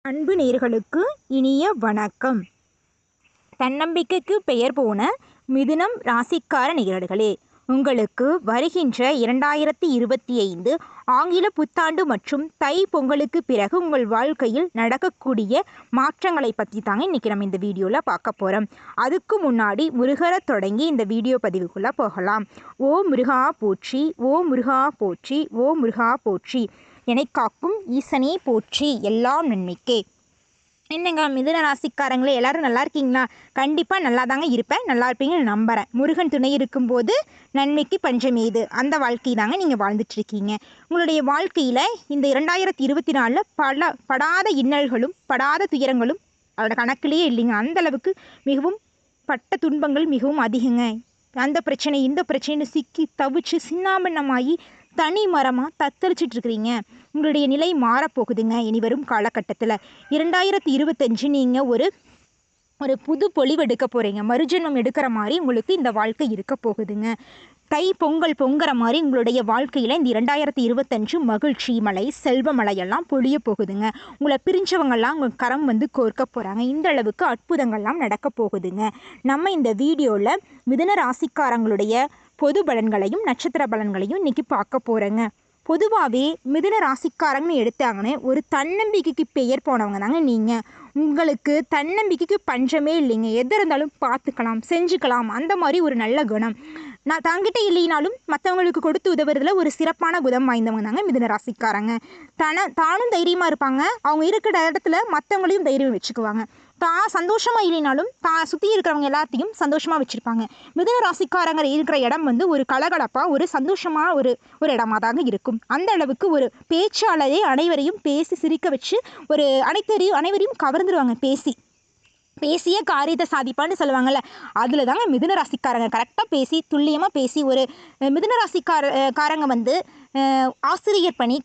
அன்பு நேயர்களுக்கு இனிய வணக்கம். தன்னம்பிக்கைக்கு பெயர் போன மிதுனம் ராசிக்கார நேயர்களே, உங்களுக்கு வருகின்ற 2025 ஆங்கில புத்தாண்டு மற்றும் தை பொங்கலுக்கு பிறகு உங்கள் வாழ்க்கையில் நடக்கக்கூடிய மாற்றங்களை பற்றி தாங்க இன்றைக்கி நம்ம இந்த வீடியோவில் பார்க்க போகிறோம். அதுக்கு முன்னாடி முருகரை தொடங்கி இந்த வீடியோ பதிவுக்குள்ளே போகலாம். ஓ முருகா போற்றி, ஓ முருகா போற்றி, ஓ முருகா போற்றி, என்னை காக்கும் ஈசனே போற்றி, எல்லாம் நன்மைக்கே. என்னங்க மிதுன ராசிக்காரங்களே, எல்லாரும் நல்லா இருக்கீங்களா? கண்டிப்பாக நல்லா தாங்க இருப்பேன், நல்லா இருப்பீங்கன்னு நம்புகிறேன். முருகன் துணை இருக்கும்போது நன்மைக்கு பஞ்சமேது, அந்த வாழ்க்கை தாங்க நீங்கள் வாழ்ந்துட்டுருக்கீங்க. உங்களுடைய வாழ்க்கையில் இந்த 2024 படாத இன்னல்களும் படாத துயரங்களும் அதோட கணக்கிலேயே இல்லைங்க. அந்தளவுக்கு மிகவும் பட்ட துன்பங்கள் மிகவும் அதிகங்க. அந்த பிரச்சனை இந்த பிரச்சனைன்னு சிக்கி தவிச்சு சின்னாபின்னமாகி தனி மரமாக தத்தளிச்சிட்டு இருக்கிறீங்க. உங்களுடைய நிலை மாறப்போகுதுங்க இனி வரும் காலகட்டத்தில். 2025 நீங்கள் ஒரு புது பொலிவு எடுக்க போகிறீங்க. மறுஜென்மம் எடுக்கிற மாதிரி உங்களுக்கு இந்த வாழ்க்கை இருக்க போகுதுங்க. தை பொங்கல் பொங்குற மாதிரி உங்களுடைய வாழ்க்கையில் இந்த 2025 மகிழ்ச்சி மழை செல்வ மழையெல்லாம் பொழிய போகுதுங்க. உங்களை பிரிஞ்சவங்கள்லாம் உங்கள் கரம் கோர்க்க போகிறாங்க. இந்த அளவுக்கு அற்புதங்கள்லாம் நடக்க போகுதுங்க. நம்ம இந்த வீடியோவில் மிதுன ராசிக்காரங்களுடைய பொது பலன்களையும் நட்சத்திர பலன்களையும் இன்றைக்கி பார்க்க போகிறேங்க. பொதுவாகவே மிதுன ராசிக்காரங்கன்னு எடுத்தாங்கன்னு ஒரு தன்னம்பிக்கைக்கு பெயர் போனவங்க தாங்க நீங்கள். உங்களுக்கு தன்னம்பிக்கைக்கு பஞ்சமே இல்லைங்க. எது இருந்தாலும் பார்த்துக்கலாம், செஞ்சுக்கலாம், அந்த மாதிரி ஒரு நல்ல குணம். நான் தாங்கிட்ட இல்லைனாலும் மற்றவங்களுக்கு கொடுத்து உதவுறதுல ஒரு சிறப்பான குணம் வாய்ந்தவங்க தாங்க மிதுன ராசிக்காரங்க. தானும் தைரியமாக இருப்பாங்க, அவங்க இருக்கிற இடத்துல மற்றவங்களையும் தைரியம் வச்சுக்குவாங்க. தான் சந்தோஷமாக இல்லைனாலும் தான் சுற்றி இருக்கிறவங்க எல்லாத்தையும் சந்தோஷமாக வச்சுருப்பாங்க. மிதுன ராசிக்காரங்க இருக்கிற இடம் ஒரு கலகலப்பாக ஒரு சந்தோஷமாக ஒரு இடமா தாங்க இருக்கும். அந்த அளவுக்கு ஒரு பேச்சாளரே அனைவரையும் பேசி சிரிக்க வச்சு ஒரு அனைவரையும் கவர்ந்துருவாங்க. பேசிய காரியத்தை சாதிப்பான்னு சொல்லுவாங்கள்ல, அதில் தாங்க மிதுன ராசிக்காரங்க கரெக்டாக பேசி துல்லியமாக பேசி ஒரு மிதுன ராசிக்காரங்க ஆசிரியர் பணி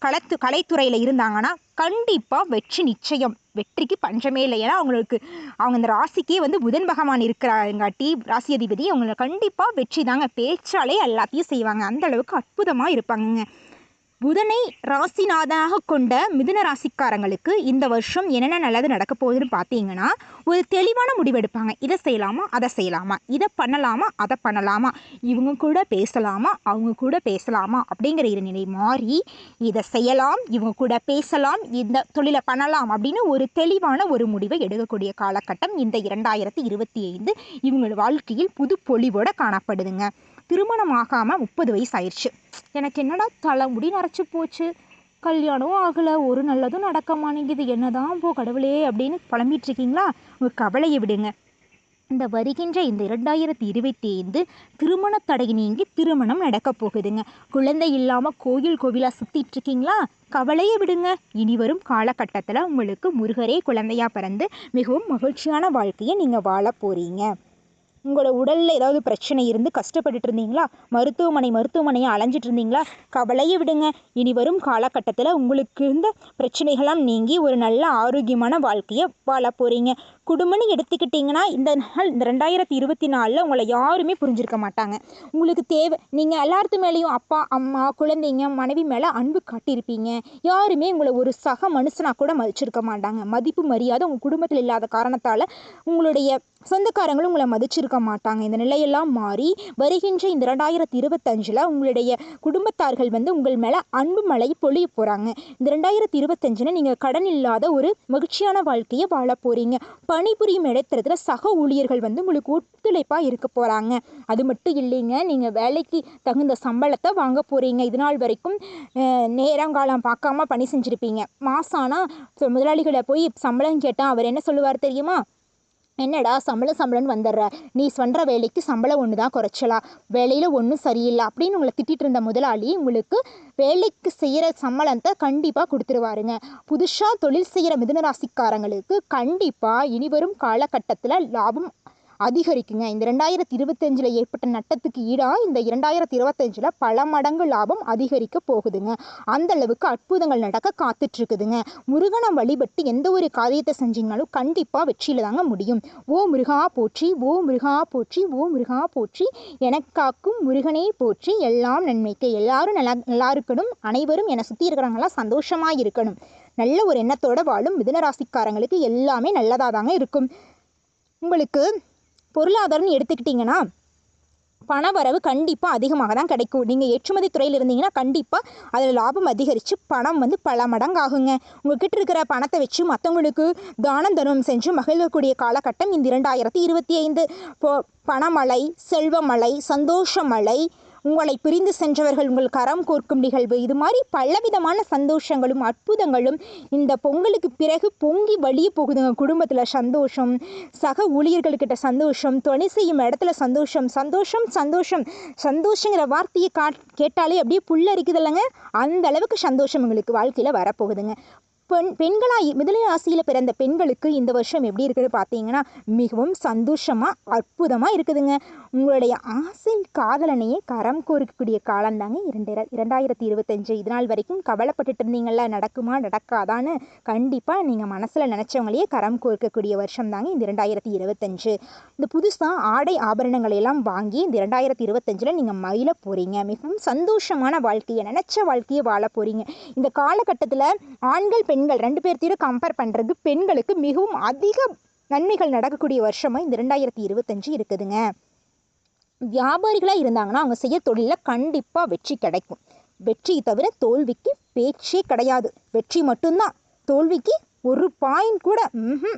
கலைத்துறையில் இருந்தாங்கன்னா கண்டிப்பாக வெற்றி நிச்சயம். வெற்றிக்கு பஞ்சமே இல்லை. ஏன்னா அவங்க இந்த ராசிக்கே புதன் பகவான் இருக்கிறாங்காட்டி ராசி அதிபதி அவங்கள கண்டிப்பாக வெற்றி தாங்க. பேச்சாலே எல்லாத்தையும் செய்வாங்க. அந்த அளவுக்கு அற்புதமாக இருப்பாங்க. புதனை ராசிநாதனாக கொண்ட மிதுன ராசிக்காரங்களுக்கு இந்த வருஷம் என்னென்ன நல்லது நடக்க போகுதுன்னு பார்த்தீங்கன்னா, ஒரு தெளிவான முடிவெடுப்பாங்க. இதை செய்யலாமா, அதை செய்யலாமா, இதை பண்ணலாமா, அதை பண்ணலாமா, இவங்க கூட பேசலாமா, அவங்க கூட பேசலாமா அப்படிங்கிற நிலை மாறி இதை செய்யலாம், இவங்க கூட பேசலாம், இந்த தொழிலை பண்ணலாம் அப்படின்னு ஒரு தெளிவான ஒரு முடிவை எடுக்கக்கூடிய காலகட்டம் இந்த 2025 இவங்களோட வாழ்க்கையில் புது பொலிவோடு காணப்படுதுங்க. திருமணம் ஆகாமல் 30 வயசு ஆயிடுச்சு. எனக்கு என்னடா தலைமுடி நரைச்சி போச்சு, கல்யாணம் ஆகலை, ஒரு நல்லதும் நடக்க மாட்டேங்குது, என்னதான் கடவுளே அப்படின்னு புலம்பிட்டு இருக்கீங்களா? உங்கள் கவலையை விடுங்க. இந்த வருகின்ற இந்த 2025 திருமண தடை நீங்கி திருமணம் நடக்க போகுதுங்க. குழந்தை இல்லாமல் கோவிலாக சுற்றிட்டு இருக்கீங்களா? கவலையை விடுங்க. இனி வரும் காலகட்டத்தில் உங்களுக்கு முருகரே குழந்தையாக பிறந்து மிகவும் மகிழ்ச்சியான வாழ்க்கையை நீங்கள் வாழ போகிறீங்க. உங்களோட உடலில் ஏதாவது பிரச்சனை இருந்து கஷ்டப்பட்டுட்டு இருந்தீங்களா? மருத்துவமனையாக அலைஞ்சிட்டு இருந்தீங்களா? கவலையை விடுங்க. இனி வரும் காலகட்டத்தில் உங்களுக்கு இருந்த பிரச்சனைகள்லாம் நீங்கி ஒரு நல்ல ஆரோக்கியமான வாழ்க்கையை வாழ போகிறீங்க. குடும்பம்னு எடுத்துக்கிட்டிங்கன்னா இந்த 2024 உங்களை யாருமே புரிஞ்சிருக்க மாட்டாங்க. உங்களுக்கு தேவை நீங்கள் எல்லாத்து மேலேயும் அப்பா அம்மா குழந்தைங்க மனைவி மேலே அன்பு காட்டியிருப்பீங்க. யாருமே உங்களை ஒரு சக மனுஷனாக கூட மதிச்சிருக்க மாட்டாங்க. மதிப்பு மரியாதை உங்கள் குடும்பத்தில் இல்லாத காரணத்தால் உங்களுடைய சொந்தக்காரங்களும் உங்களை மதிச்சிருக்க மாட்டாங்க. இந்த நிலையெல்லாம் மாறி வருகின்ற இந்த 2025 உங்களுடைய குடும்பத்தார்கள் உங்கள் மேலே அன்பு மழை பொழிய போகிறாங்க. இந்த 2025 நீங்கள் கடன் இல்லாத ஒரு மகிழ்ச்சியான வாழ்க்கையை வாழ போகிறீங்க. பணிபுரியும் இடத்துல சக ஊழியர்கள் உங்களுக்கு ஒத்துழைப்பாக இருக்க போகிறாங்க. அது மட்டும் இல்லைங்க, நீங்கள் வேலைக்கு தகுந்த சம்பளத்தை வாங்க போகிறீங்க. இது நாள் வரைக்கும் நேரங்காலம் பார்க்காம பணி செஞ்சுருப்பீங்க. மாதம் ஆனால் முதலாளிகளை போய் சம்பளம் கேட்டால் அவர் என்ன சொல்லுவார் தெரியுமா? என்னடா சம்பளம்னு வந்துடுற, நீ சொல்கிற வேலைக்கு சம்பளம் ஒன்று தான் குறைச்சலா, வேலையில் ஒன்றும் சரியில்லை அப்படின்னு உங்களை திட்டிகிட்டு இருந்த முதலாளி உங்களுக்கு வேலைக்கு செய்கிற சம்பளத்தை கண்டிப்பாக கொடுத்துருவாருங்க. புதுசாக தொழில் செய்கிற மிதுன ராசிக்காரங்களுக்கு கண்டிப்பாக இனி வரும் காலகட்டத்தில் லாபம் அதிகரிக்குங்க. இந்த 2025 ஏற்பட்ட நட்டத்துக்கு ஈடாக இந்த 2025 பல மடங்கு லாபம் அதிகரிக்க போகுதுங்க. அந்த அளவுக்கு அற்புதங்கள் நடக்க காத்துட்ருக்குதுங்க. முருகனை வழிபட்டு எந்த ஒரு காரியத்தை செஞ்சீங்கனாலும் கண்டிப்பாக வெற்றியில் தாங்க முடியும். ஓ முருகா போற்றி, ஓ முருகா போற்றி, ஓ முருகா போற்றி, எனக்காக்கும் முருகனே போற்றி, எல்லாம் நன்மைக்கு. எல்லாரும் நல்லா இருக்கணும், அனைவரும் என்னை சுற்றி இருக்கிறவங்களாம் சந்தோஷமாக இருக்கணும். நல்ல ஒரு எண்ணத்தோட வாழும் மிதுன ராசிக்காரங்களுக்கு எல்லாமே நல்லதாக தாங்க இருக்கும். உங்களுக்கு பொருளாதாரம்னு எடுத்துக்கிட்டிங்கன்னா பணவரவு கண்டிப்பாக அதிகமாக தான் கிடைக்கும். நீங்கள் ஏற்றுமதி துறையில் இருந்தீங்கன்னா கண்டிப்பாக அதில் லாபம் அதிகரித்து பணம் பல மடங்கு ஆகுங்க. உங்கள்கிட்ட இருக்கிற பணத்தை வச்சு மற்றவங்களுக்கு தானம் தர்மம் செஞ்சு மகிழக்கூடிய காலகட்டம் இந்த 2025. பணமழை, செல்வமழை, சந்தோஷமழை, உங்களை பிரிந்து சென்றவர்கள் உங்கள் கரம் கோர்க்கும் நிகழ்வு, இது மாதிரி பலவிதமான சந்தோஷங்களும் அற்புதங்களும் இந்த பொங்கலுக்கு பிறகு பொங்கி வழிய போகுதுங்க. குடும்பத்தில் சந்தோஷம், சக ஊழியர்கள்கிட்ட சந்தோஷம், துணை செய்யும் இடத்துல சந்தோஷம். சந்தோஷம் சந்தோஷம் சந்தோஷங்கிற வார்த்தையை கேட்டாலே அப்படியே புல்லரிக்குது இல்லைங்க. அந்த அளவுக்கு சந்தோஷம் உங்களுக்கு வாழ்க்கையில் வரப்போகுதுங்க. பெண்களாக மிதுன ராசியில் பிறந்த பெண்களுக்கு இந்த வருஷம் எப்படி இருக்குது பார்த்தீங்கன்னா மிகவும் சந்தோஷமாக அற்புதமாக இருக்குதுங்க. உங்களுடைய ஆசை காதலனையே கரம் கோர்க்கக்கூடிய காலம்தாங்க 2025. இதனால் வரைக்கும் கவலைப்பட்டுட்டு இருந்தீங்களா நடக்குமா நடக்காதான்னு, கண்டிப்பாக நீங்கள் மனசில் நினச்சவங்களையே கரம் கோர்க்கக்கூடிய வருஷம் தாங்க இந்த 2025. இந்த புதுசாக ஆடை ஆபரணங்களை எல்லாம் வாங்கி இந்த 2025 நீங்கள் மகிழ போகிறீங்க. மிகவும் சந்தோஷமான வாழ்க்கையை நினச்ச வாழ்க்கையை வாழ போகிறீங்க. இந்த காலகட்டத்தில் ஆண்கள் பெண்கள் 2 பேர்த்தையும் கம்பேர் பண்ணுறது பெண்களுக்கு மிகவும் அதிக நன்மைகள் நடக்கக்கூடிய வருஷமாக இந்த 2025 இருக்குதுங்க. வியாபாரிகளாக இருந்தாங்கன்னா அவங்க செய்ய தொழிலில் கண்டிப்பாக வெற்றி கிடைக்கும். வெற்றியை தவிர தோல்விக்கு பேச்சே கிடையாது. வெற்றி மட்டும்தான், தோல்விக்கு ஒரு பாயிண்ட் கூட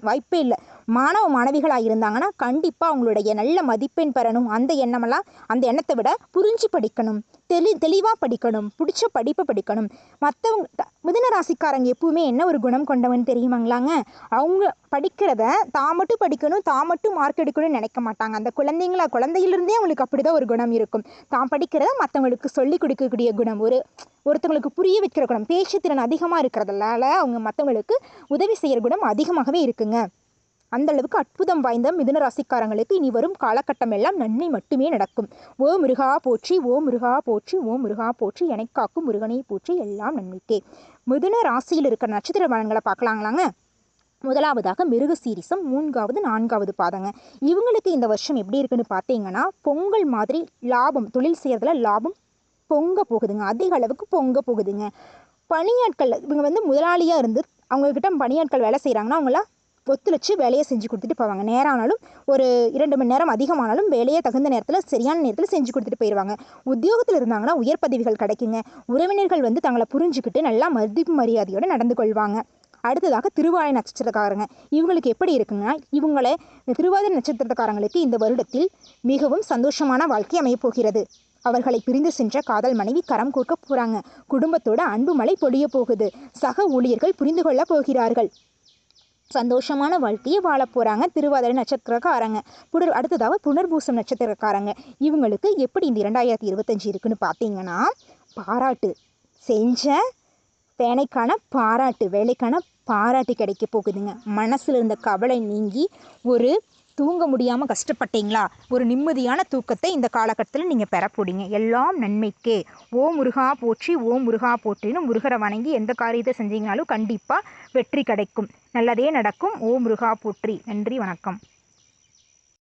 வாய்ப்பே இல்லை. மாணவ மாணவிகளாக இருந்தாங்கன்னா கண்டிப்பாக அவங்களுடைய நல்ல மதிப்பெண் பெறணும். அந்த எண்ணத்தை விட புரிஞ்சு படிக்கணும், தெளிவாக படிக்கணும், பிடிச்ச படிப்பை படிக்கணும். மற்றவங்க மிதுன ராசிக்காரங்க எப்பவுமே என்ன ஒரு குணம் கொண்டவன் தெரியுமாங்களாங்க, அவங்க படிக்கிறத தான் மட்டும் படிக்கணும், தான் மட்டும் மார்க் எடுக்கணும்னு நினைக்க மாட்டாங்க. அந்த குழந்தையிலிருந்தே அவங்களுக்கு அப்படிதான் ஒரு குணம் இருக்கும். தான் படிக்கிறத மற்றவங்களுக்கு சொல்லி கொடுக்கக்கூடிய குணம், ஒருத்தவங்களுக்கு புரிய வைக்கிற குணம், பேச்சு திறன் அதிகமாக இருக்கிறதுனால அவங்க மற்றவங்களுக்கு உதவி செய்கிற குணம் அதிகமாகவே இருக்குங்க. அந்த அளவுக்கு அற்புதம் வாய்ந்த மிதுன ராசிக்காரங்களுக்கு இனி வரும் காலகட்டம் எல்லாம் நன்மை மட்டுமே நடக்கும். ஓ முருகா போற்றி, ஓ முருகா போற்றி, ஓ முருகா போற்றி, எனக்காக்கும் முருகனை போற்றி, எல்லாம் நன்மைக்கே. மிதுன ராசியில் இருக்கிற நட்சத்திர பலன்களை பார்க்கலாங்களாங்க. முதலாவதாக மிருகசீரிசம், 3வது 4வது பாதங்க. இவங்களுக்கு இந்த வருஷம் எப்படி இருக்குன்னு பார்த்தீங்கன்னா பொங்கல் மாதிரி லாபம், தொழில் செய்யறதுல லாபம் பொங்க போகுதுங்க. அதிக அளவுக்கு பொங்க போகுதுங்க. பணியாட்கள் இவங்க முதலாளியாக இருந்து அவங்கக்கிட்ட பணியாட்கள் வேலை செய்கிறாங்கன்னா அவங்கள ஒத்துழைச்சு வேலையை செஞ்சு கொடுத்துட்டு போவாங்க. நேரம் ஆனாலும் ஒரு 2 மணி நேரம் அதிகமானாலும் வேலையை தகுந்த நேரத்தில் சரியான நேரத்தில் செஞ்சு கொடுத்துட்டு போயிடுவாங்க. உத்தியோகத்தில் இருந்தாங்கன்னா உயர் பதவிகள் கிடைக்குங்க. உறவினர்கள் தங்களை புரிஞ்சுக்கிட்டு நல்லா மதிப்பு மரியாதையோடு நடந்து கொள்வாங்க. அடுத்ததாக திருவாதிரை நட்சத்திரக்காரங்க. இவங்களுக்கு எப்படி இருக்குங்கன்னா இவங்களே திருவாதிரை நட்சத்திரக்காரங்களுக்கு இந்த வருடத்தில் மிகவும் சந்தோஷமான வாழ்க்கை அமையப்போகிறது. அவர்களை பிரிந்து சென்ற காதல் மனைவி கரம் கோர்க்க போகிறாங்க. குடும்பத்தோட அன்பு மழை பொழிய போகுது. சக ஊழியர்கள் புரிந்து கொள்ள போகிறார்கள். சந்தோஷமான வாழ்க்கையை வாழ போகிறாங்க திருவாதிரை நட்சத்திரக்காரங்க. அடுத்ததாக புனர்பூசம் நட்சத்திரக்காரங்க. இவங்களுக்கு எப்படி இந்த 2025 இருக்குன்னு பார்த்தீங்கன்னா பாராட்டு, செஞ்ச வேலைக்கான பாராட்டு கிடைக்க போகுதுங்க. மனசில் இருந்த கவலை நீங்கி தூங்க முடியாமல் கஷ்டப்பட்டீங்களா, ஒரு நிம்மதியான தூக்கத்தை இந்த காலகட்டத்தில் நீங்கள் பெற போறீங்க. எல்லாம் நன்மைக்கே. ஓ முருகா போற்றி, ஓ முருகா போற்றின்னு முருகரை வணங்கி எந்த காரியத்தை செஞ்சீங்கனாலும் கண்டிப்பாக வெற்றி கிடைக்கும், நல்லதே நடக்கும். ஓ முருகா போற்றி. நன்றி, வணக்கம்.